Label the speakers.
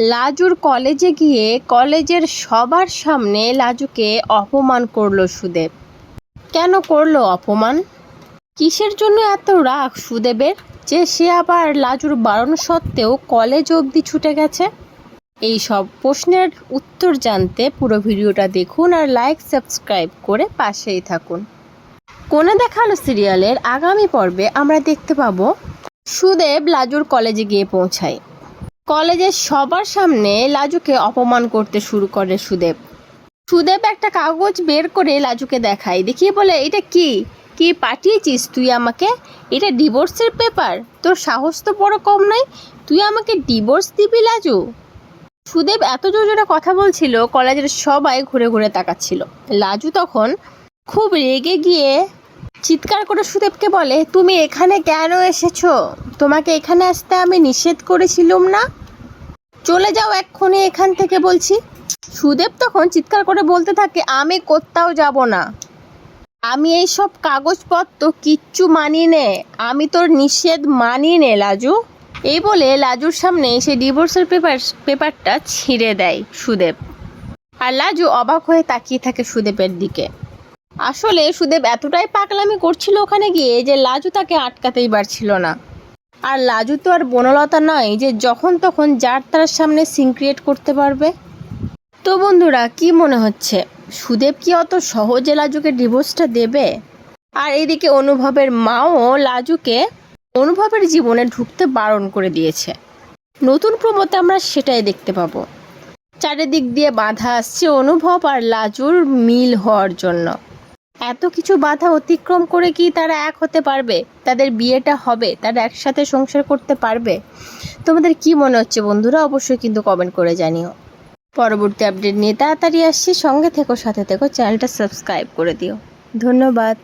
Speaker 1: লাজুর কলেজে গিয়ে কলেজের সবার সামনে লাজুকে অপমান করলো সুদেব। কেন করলো অপমান? কিসের জন্য এত রাগ সুদেবের যে সে আবার লাজুর বারণ সত্ত্বেও কলেজ অবধি ছুটে গেছে? এই সব প্রশ্নের উত্তর জানতে পুরো ভিডিওটা দেখুন আর লাইক সাবস্ক্রাইব করে পাশেই থাকুন। কোণে দেখা আলো সিরিয়ালের আগামী পর্বে আমরা দেখতে পাবো সুদেব লাজুর কলেজে গিয়ে পৌঁছায়। কলেজের সবার সামনে লাজুকে অপমান করতে শুরু করে সুদেব একটা কাগজ বের করে লাজুকে দেখায়, দেখিয়ে বলে, এটা কি কি পাঠিয়েছিস তুই আমাকে? এটা ডিভোর্সের পেপার। তোর সাহস তো বড় কম নয়, তুই আমাকে ডিভোর্স দিবি লাজু? সুদেব এত জোরে কথা বলছিল, কলেজের সবাই ঘুরে ঘুরে তাকাচ্ছিল। লাজু তখন খুব রেগে গিয়ে চিৎকার করে সুদেবকে বলে, তুমি এখানে কেন এসেছো? তোমাকে এখানে আসতে আমি নিষেধ করেছিলাম না? চলে যাও এক্ষুনি এখান থেকে বলছি। সুদেব তখন চিৎকার করে বলতে থাকে, আমি কোথাও যাব না, আমি এইসব কাগজপত্র কিচ্ছু মানি নে, আমি তোর নিষেধ মানি নে লাজু। এই বলে লাজুর সামনে সেই ডিভোর্সের পেপারটা ছিঁড়ে দেয় সুদেব। আর লাজু অবাক হয়ে তাকিয়ে থাকে সুদেবের দিকে। আসলে সুদেব এতটাই পাগলামি করছিল ওখানে গিয়ে যে লাজু তাকে আটকাতেই পারছিল না। আর লাজু তো আর বনলতা নয় যে যখন তখন যার তার সামনে সিন ক্রিয়েট করতে পারবে। তো বন্ধুরা, কি মনে হচ্ছে সুদেব কি অত সহজে লাজুকে ডিভোর্সটা দেবে? আর এদিকে অনুভবের মাও লাজুকে অনুভবের জীবনে ঢুকতে বারণ করে দিয়েছে। নতুন প্রমোতে আমরা সেটাই দেখতে পাবো। চারিদিক দিয়ে বাধা আসছে অনুভব আর লাজুর মিল হওয়ার জন্য। এত কিছু বাধা অতিক্রম করে কি তারা এক হতে পারবে? তাদের বিয়েটা হবে? তারা একসাথে সংসার করতে পারবে? তোমাদের কি মনে হচ্ছে বন্ধুরা? অবশ্যই কিন্তু কমেন্ট করে জানিও। পরবর্তী আপডেট নিয়ে তাড়াতাড়ি আসছি, সঙ্গে থেকো, সাথে থেকো, চ্যানেলটা সাবস্ক্রাইব করে দিও। ধন্যবাদ।